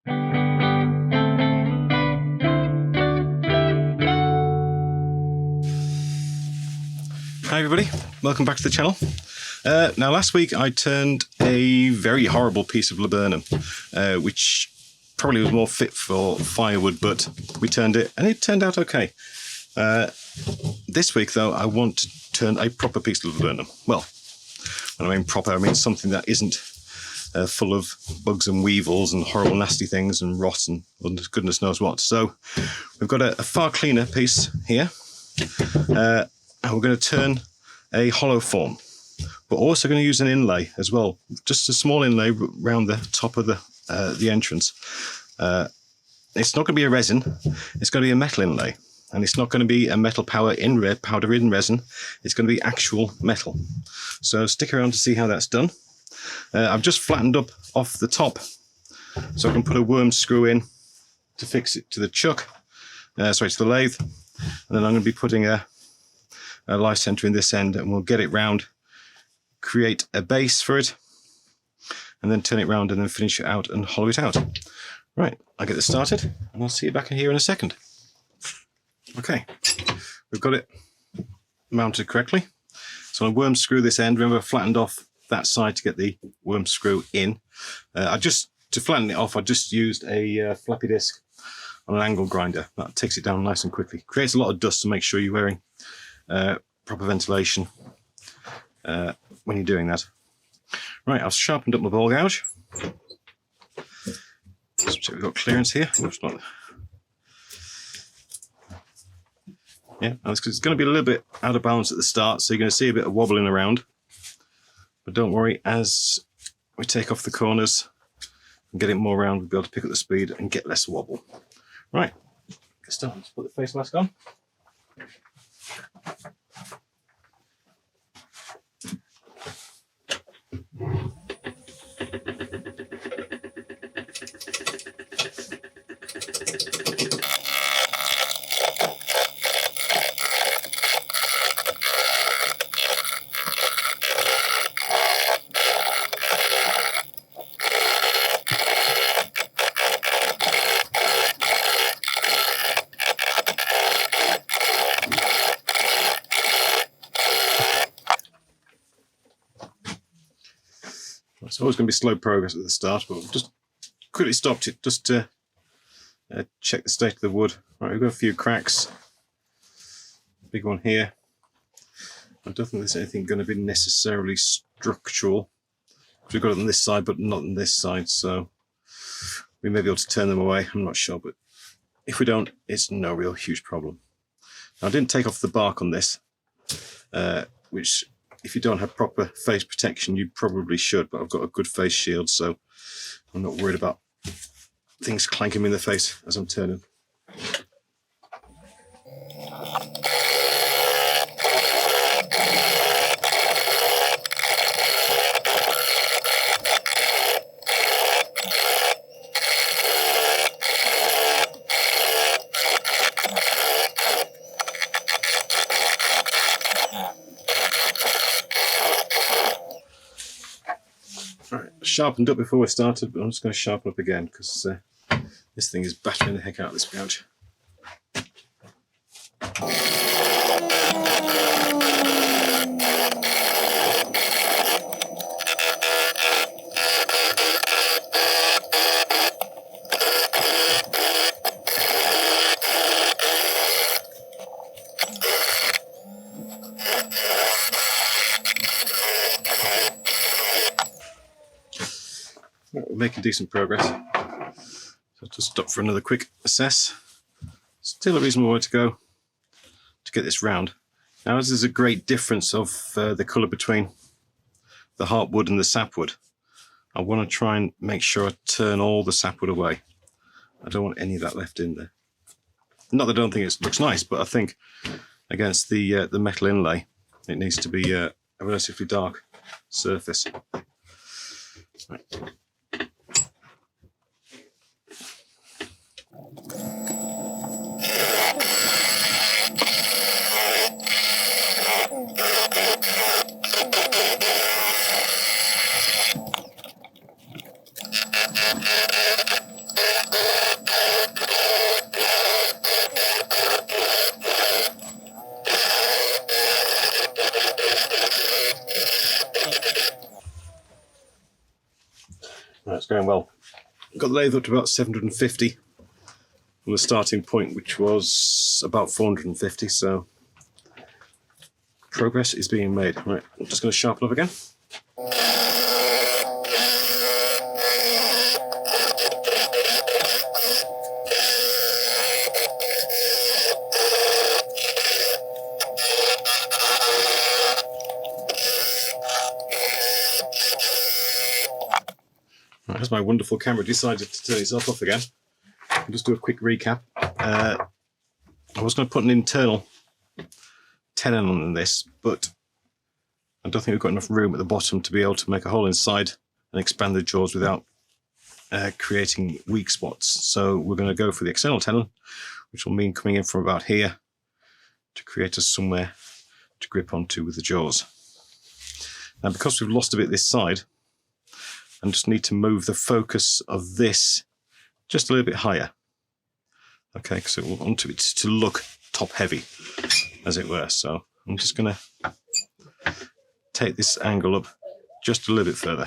Hi everybody, welcome back to the channel. Now last week I turned a very horrible piece of laburnum, which probably was more fit for firewood, but we turned it and it turned out okay. This week though I want to turn a proper piece of laburnum. Well, when I mean proper, I mean something that isn't full of bugs and weevils and horrible nasty things and rot and goodness knows what. So we've got a far cleaner piece here. And we're going to turn a hollow form, but also going to use an inlay as well, just a small inlay around the top of the entrance. It's not going to be a resin, it's going to be a metal inlay, and it's not going to be a metal powder in resin, it's going to be actual metal. So stick around to see how that's done. I've just flattened up off the top so I can put a worm screw in to fix it to the chuck, to the lathe, and then I'm going to be putting a live center in this end, and we'll get it round, create a base for it, and then turn it round and then finish it out and hollow it out. Right, I'll get this started and I'll see you back in here in a second. Okay, we've got it mounted correctly. So I'll worm screw this end. Remember, I flattened off that side to get the worm screw in. To flatten it off, I just used a floppy disk on an angle grinder. That takes it down nice and quickly. Creates a lot of dust, to make sure you're wearing proper ventilation when you're doing that. Right, I've sharpened up my ball gouge. Let's check we've got clearance here. Yeah, it's going to be a little bit out of balance at the start, so you're going to see a bit of wobbling around. But don't worry, as we take off the corners and get it more round, we'll be able to pick up the speed and get less wobble. Right, get started. Let's put the face mask on. It's always going to be slow progress at the start, but we've just quickly stopped it just to check the state of the wood. Right, we've got a few cracks. Big one here. I don't think there's anything going to be necessarily structural. We've got it on this side, but not on this side, so we may be able to turn them away. I'm not sure, but if we don't, it's no real huge problem. Now, I didn't take off the bark on this, which, if you don't have proper face protection, you probably should, but I've got a good face shield, so I'm not worried about things clanking me in the face as I'm turning. Sharpened up before we started, but I'm just going to sharpen up again because this thing is battering the heck out of this gouge. We're making decent progress. So just stop for another quick assess. Still a reasonable way to go to get this round. Now, as there's a great difference of the colour between the heartwood and the sapwood, I want to try and make sure I turn all the sapwood away. I don't want any of that left in there. Not that I don't think it looks nice, but I think against the metal inlay, it needs to be a relatively dark surface. Right. going well. Got the lathe up to about 750 from the starting point, which was about 450, so progress is being made. Right, I'm just going to sharpen up again. Right, as my wonderful camera decided to turn itself off again, I'll just do a quick recap. I was going to put an internal tenon on this, but I don't think we've got enough room at the bottom to be able to make a hole inside and expand the jaws without creating weak spots. So we're going to go for the external tenon, which will mean coming in from about here to create us somewhere to grip onto with the jaws. Now, because we've lost a bit this side, I just need to move the focus of this just a little bit higher. Okay, because it will want it to look top heavy, as it were. So I'm just going to take this angle up just a little bit further.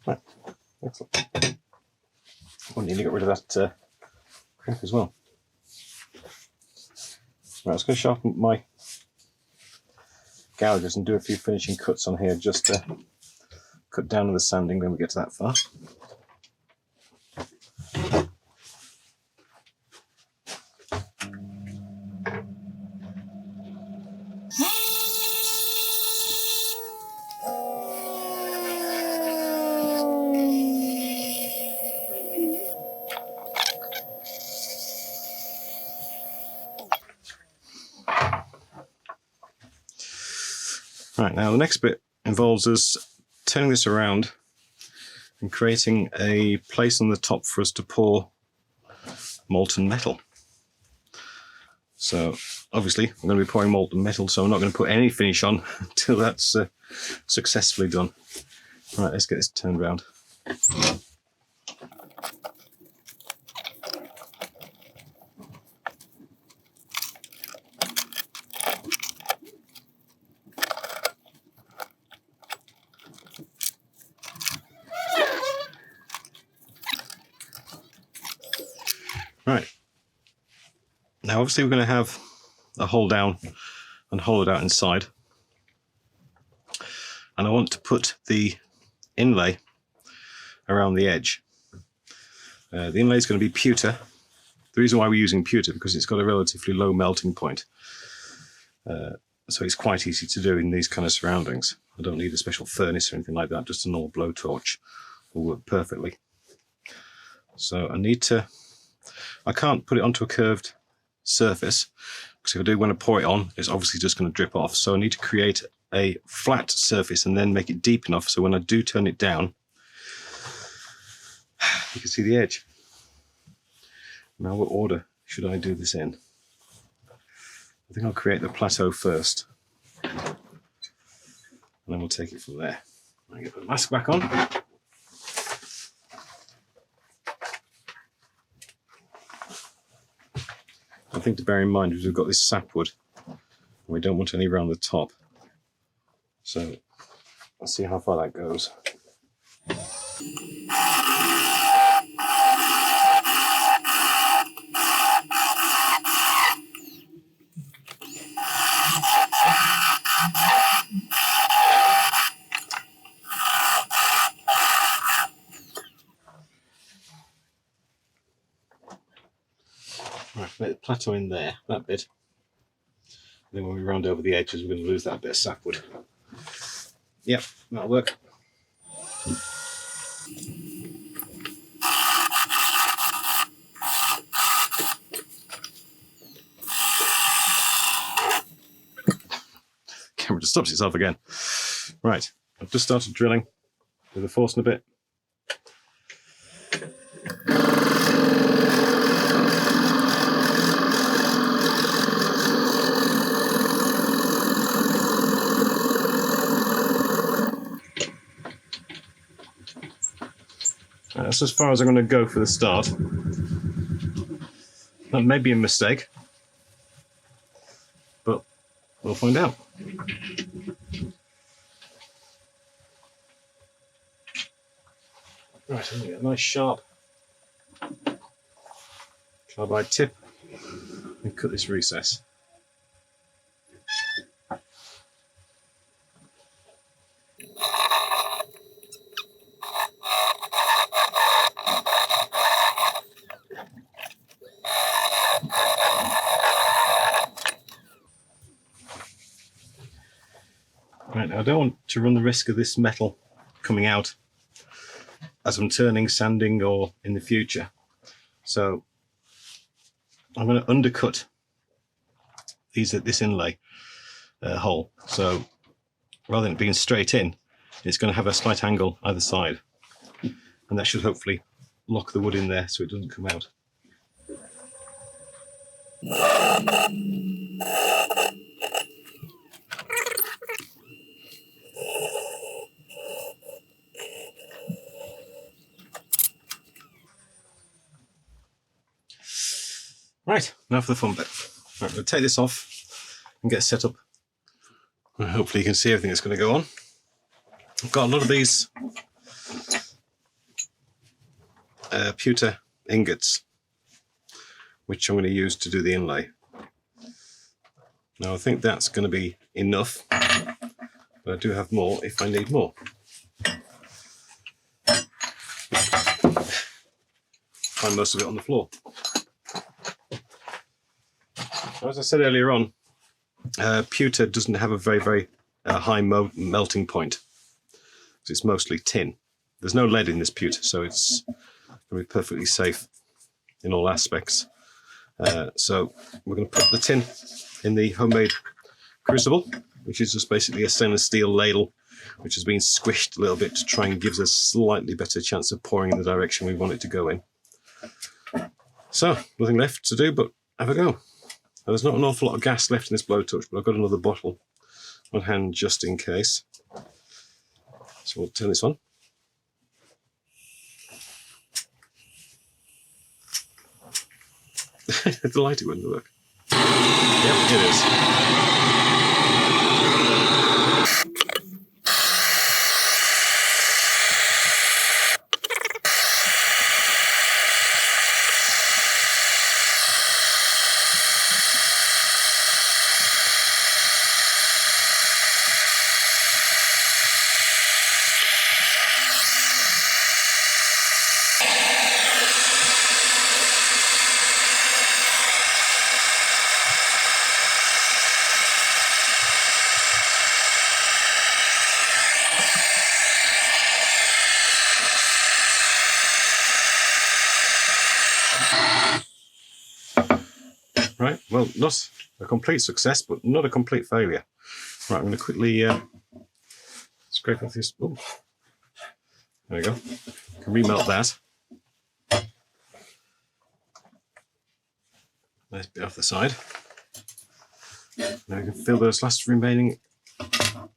Right, excellent. I need to get rid of that crimp as well. Right, I was going to sharpen up my gouges and do a few finishing cuts on here, just to cut down on the sanding when we get to that far. Right, now the next bit involves us turning this around and creating a place on the top for us to pour molten metal. So obviously I'm going to be pouring molten metal, so I'm not going to put any finish on until that's successfully done. Right, let's get this turned around. Right, now obviously we're going to have a hole down and hollowed out inside, and I want to put the inlay around the edge. The inlay is going to be pewter. The reason why we're using pewter, because it's got a relatively low melting point, so it's quite easy to do in these kind of surroundings. I don't need a special furnace or anything like that, just a normal blowtorch will work perfectly. So I can't put it onto a curved surface, because if I do want to pour it on, it's obviously just going to drip off. So I need to create a flat surface and then make it deep enough so when I do turn it down, you can see the edge. Now, what order should I do this in? I think I'll create the plateau first, and then we'll take it from there. I get the mask back on. The thing to bear in mind is we've got this sapwood, and we don't want any around the top. So let's see how far that goes. Right, let the plateau in there, that bit. And then when we round over the edges, we're going to lose that bit of sapwood. Yep, that'll work. Camera just stops itself again. Right, I've just started drilling with the forcing a bit. That's as far as I'm going to go for the start. That may be a mistake, but we'll find out. Right, I'm going to get a nice sharp carbide tip and cut this recess. Right, now I don't want to run the risk of this metal coming out as I'm turning, sanding, or in the future. So I'm going to undercut this inlay hole. So rather than it being straight in, it's going to have a slight angle either side. And that should hopefully lock the wood in there so it doesn't come out. Right, now for the fun bit. Right, I'm going to take this off and get set up. And hopefully you can see everything that's going to go on. I've got a lot of these pewter ingots, which I'm going to use to do the inlay. Now I think that's going to be enough, but I do have more if I need more. Find most of it on the floor. As I said earlier on, pewter doesn't have a very high melting point. It's mostly tin. There's no lead in this pewter, so it's going to be perfectly safe in all aspects. So we're going to put the tin in the homemade crucible, which is just basically a stainless steel ladle which has been squished a little bit to try and give us a slightly better chance of pouring in the direction we want it to go in. So nothing left to do but have a go. Now, there's not an awful lot of gas left in this blowtorch, but I've got another bottle on hand just in case. So we'll turn this on. The light, it wouldn't work. Yep, it is. Right, well, not a complete success, but not a complete failure. Right, I'm going to quickly scrape off this. Oh, there we go. Can remelt that. Nice bit off the side. Now we can fill those last remaining.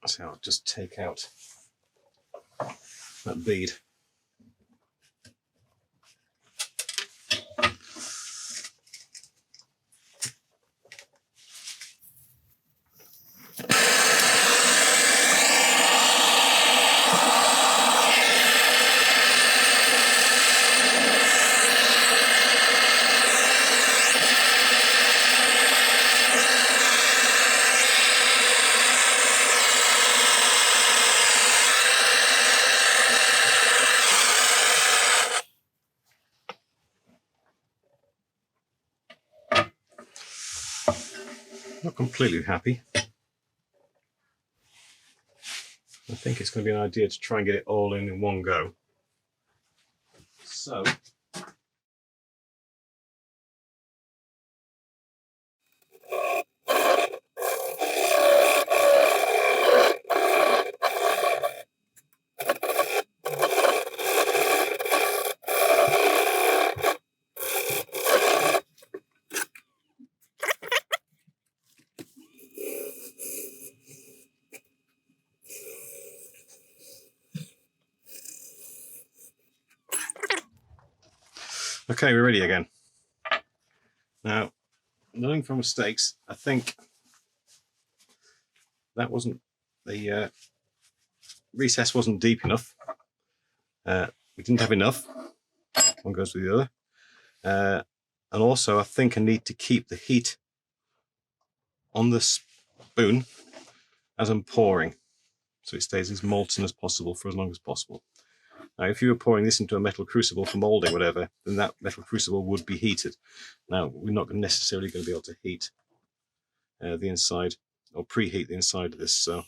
So I'll just take out that bead. Not completely happy. I think it's going to be an idea to try and get it all in one go. So Okay, we're ready again. Now, learning from mistakes, I think that wasn't the recess wasn't deep enough. We didn't have enough. One goes with the other. And also, I think I need to keep the heat on the spoon as I'm pouring, so it stays as molten as possible for as long as possible. Now, if you were pouring this into a metal crucible for moulding, whatever, then that metal crucible would be heated. Now, we're not necessarily going to be able to heat the inside, or preheat the inside of this, so.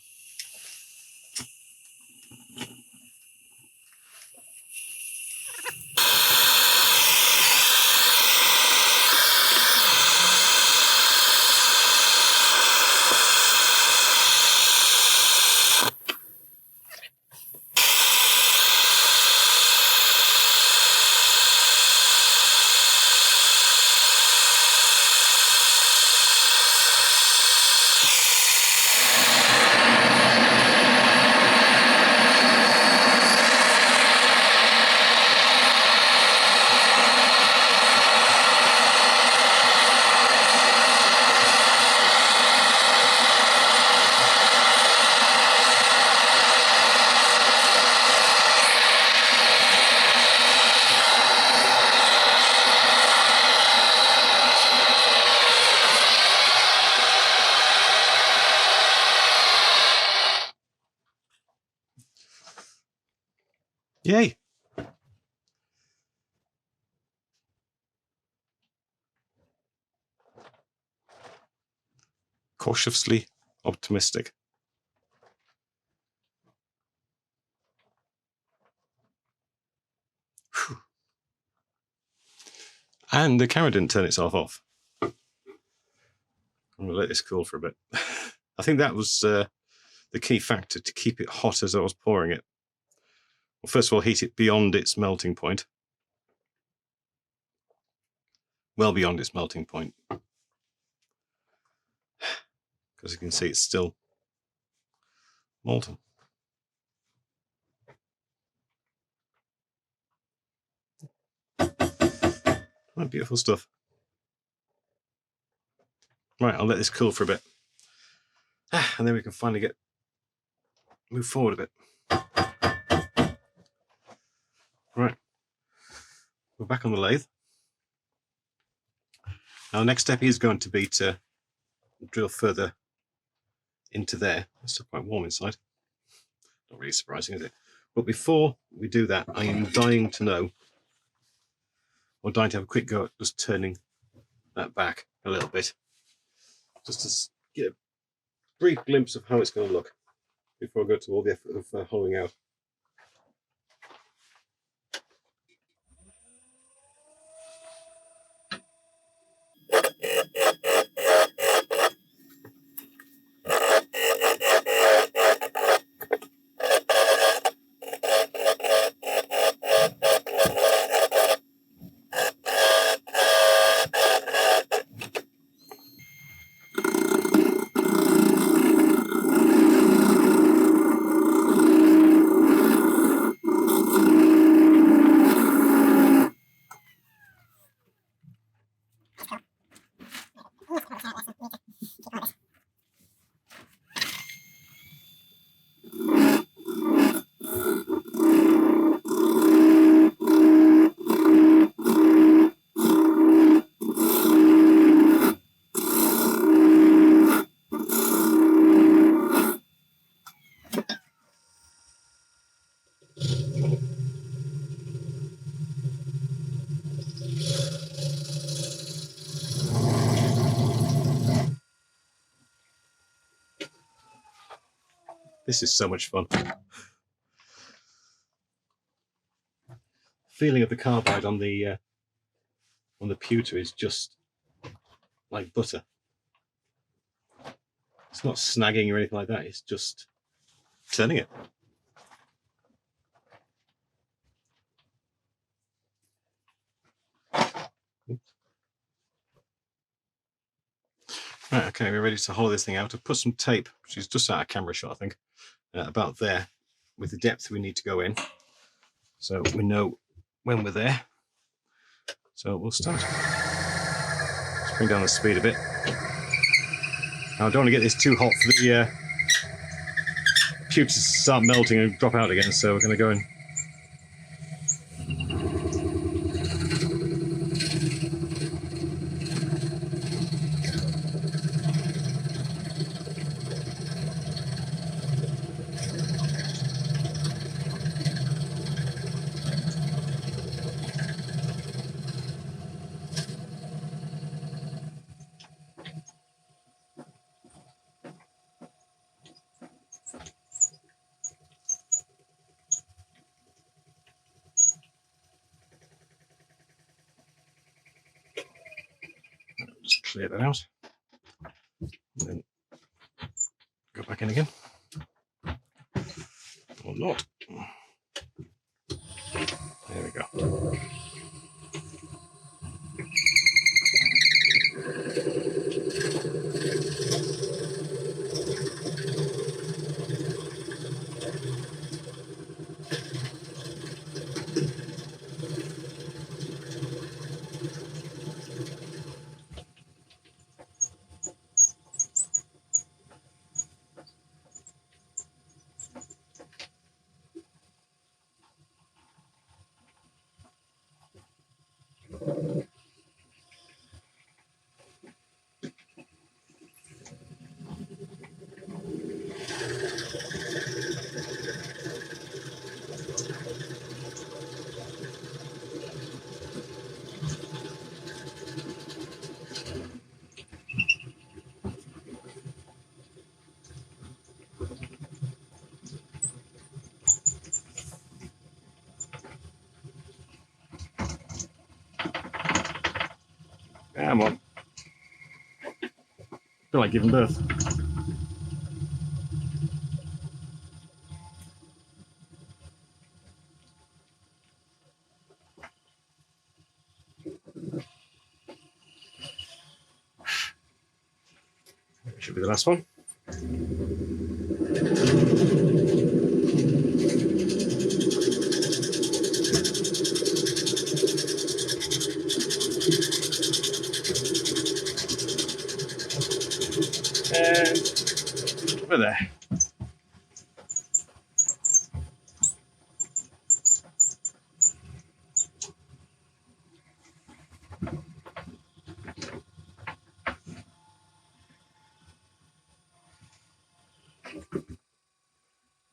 Yay! Cautiously optimistic. Whew. And the camera didn't turn itself off. I'm going to let this cool for a bit. I think that was the key factor, to keep it hot as I was pouring it. Well, first of all, heat it beyond its melting point. Well beyond its melting point. Because you can see it's still molten. Oh, beautiful stuff. Right, I'll let this cool for a bit. And then we can finally move forward a bit. Right, we're back on the lathe. Now the next step is going to be to drill further into there. It's still quite warm inside. Not really surprising, is it? But before we do that, I am dying to know, or dying to have a quick go at just turning that back a little bit, just to get a brief glimpse of how it's going to look before I go to all the effort of hollowing out. This is so much fun. Feeling of the carbide on the pewter is just like butter. It's not snagging or anything like that. It's just turning it. Right, okay, we're ready to hollow this thing out. I've put some tape, which is just out of camera shot, I think, about there, with the depth we need to go in, so we know when we're there. So we'll start. Let's bring down the speed a bit. Now I don't want to get this too hot for the pewter to start melting and drop out again, so we're going to go in. Just clear that out. And then go back in again. Or not. There we go. Come on. Feel like giving birth. Should be the last one. And we're there.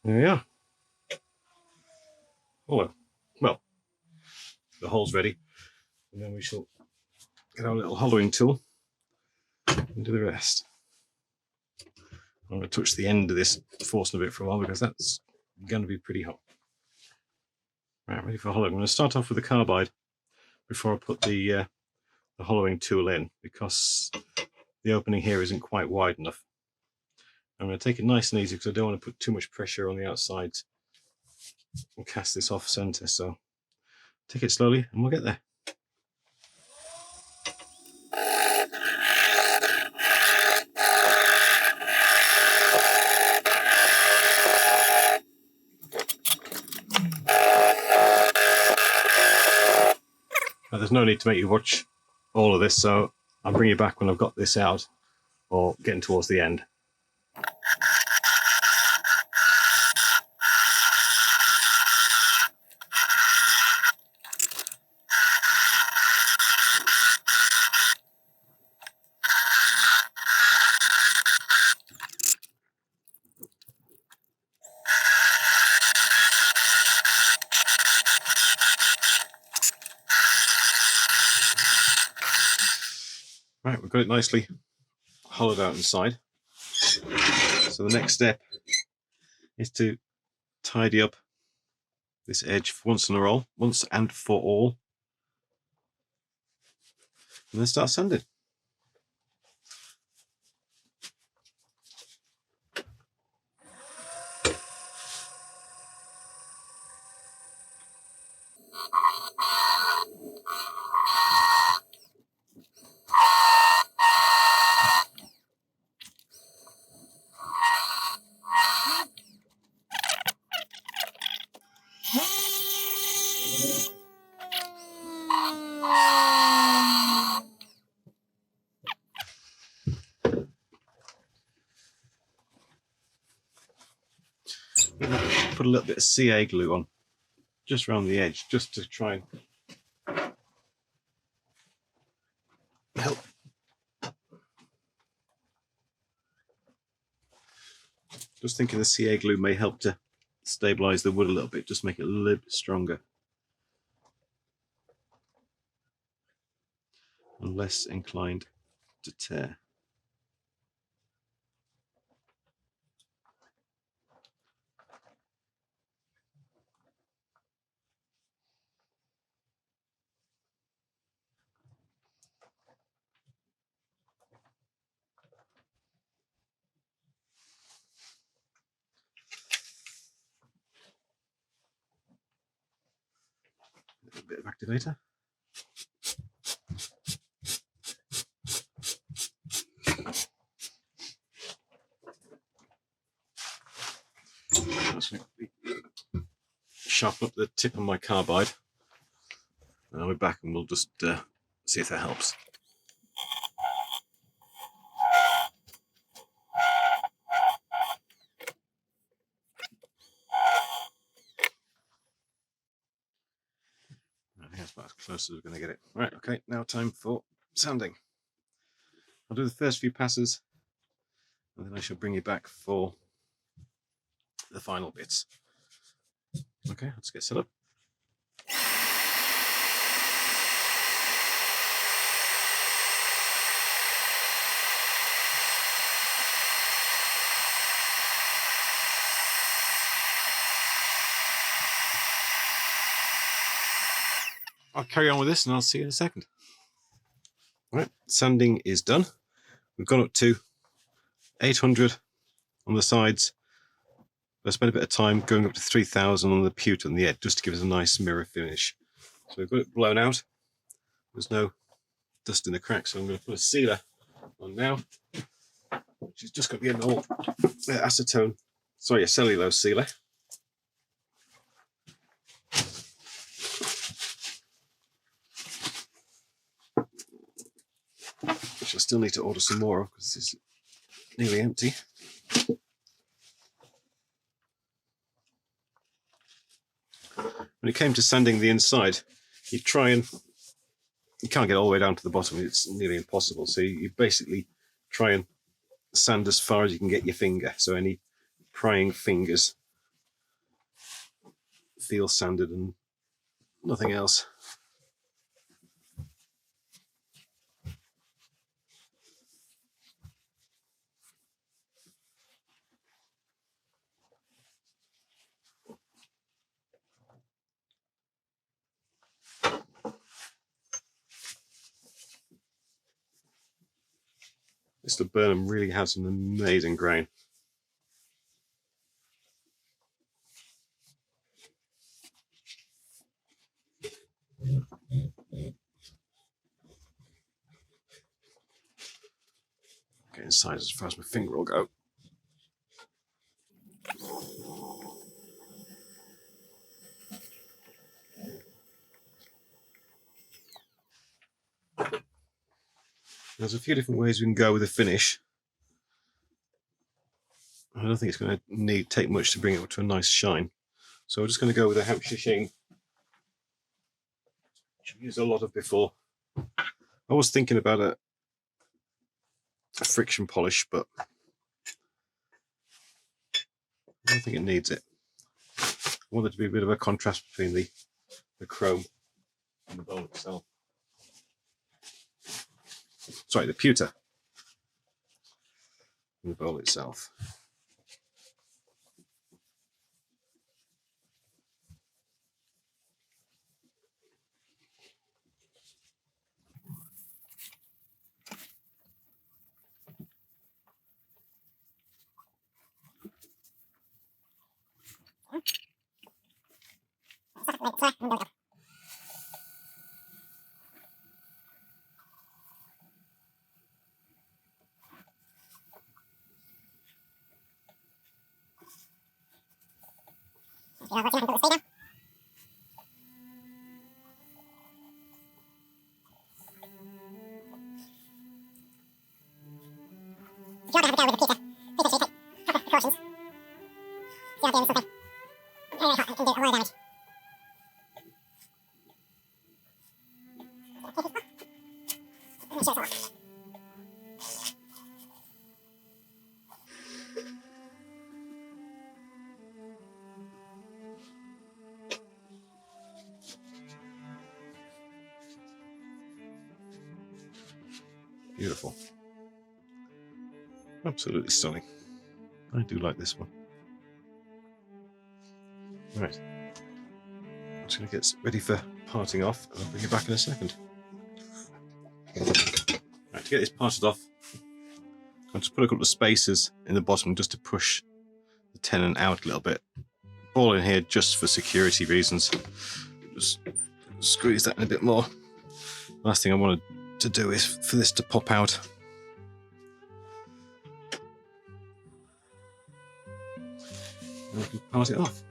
There we are. Hollow. Well, the hole's ready. And then we shall get our little hollowing tool and do the rest. I'm going to touch the end of this forcing a bit for a while because that's going to be pretty hot. Right, ready for hollowing. I'm going to start off with the carbide before I put the hollowing tool in because the opening here isn't quite wide enough. I'm going to take it nice and easy because I don't want to put too much pressure on the outside and cast this off center. So take it slowly and we'll get there. Now, there's no need to make you watch all of this, so I'll bring you back when I've got this out or getting towards the end. Right, we've got it nicely hollowed out inside. So the next step is to tidy up this edge once and for all, and then start sanding. put a little bit of CA glue on just around the edge, just to try and help. Just thinking the CA glue may help to stabilize the wood a little bit, just make it a little bit stronger and less inclined to tear. A bit of activator. Sharpen up the tip of my carbide, and I'll be back and we'll just see if that helps. I think that's about as close as we're going to get it. Right, okay, now time for sanding. I'll do the first few passes and then I shall bring you back for the final bits. Okay, let's get set up. I'll carry on with this and I'll see you in a second. All right, sanding is done. We've gone up to 800 on the sides. I spent a bit of time going up to 3000 on the pewter on the edge just to give us a nice mirror finish. So we've got it blown out. There's no dust in the cracks, so I'm going to put a sealer on now, which is just going to be an old a cellulose sealer. Which I still need to order some more of because this is nearly empty. When it came to sanding the inside, you can't get all the way down to the bottom, it's nearly impossible. So you basically try and sand as far as you can get your finger. So any prying fingers feel sanded and nothing else. This laburnum really has an amazing grain. Get inside as far as my finger will go. There's a few different ways we can go with the finish. I don't think it's going to take much to bring it up to a nice shine. So we're just going to go with a Hampshire sheen, which I've used a lot of before. I was thinking about a friction polish, but I don't think it needs it. I want there to be a bit of a contrast between the chrome and the bowl itself. Sorry, the pewter and the bowl itself. can do a lot of damage. Make sure it's all. Beautiful. Absolutely stunning. I do like this one. Right. I'm just going to get ready for parting off, and I'll bring you back in a second. Right, to get this parted off, I'll just put a couple of spacers in the bottom just to push the tenon out a little bit. Ball in here just for security reasons. Just squeeze that in a bit more. Last thing I wanted to do is for this to pop out. And I can part it off.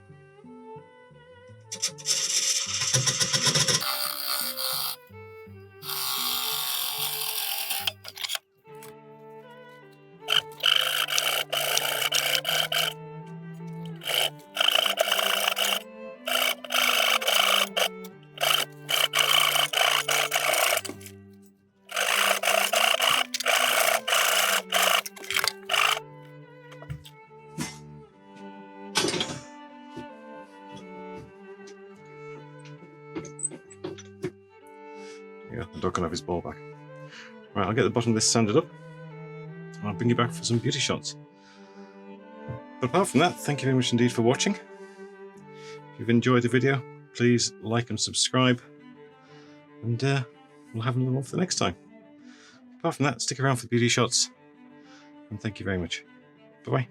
Yeah, the dog can have his ball back. Right, I'll get the bottom of this sanded up, and I'll bring you back for some beauty shots. But apart from that, thank you very much indeed for watching. If you've enjoyed the video, please like and subscribe, and we'll have another one for the next time. Apart from that, stick around for the beauty shots, and thank you very much. Bye-bye.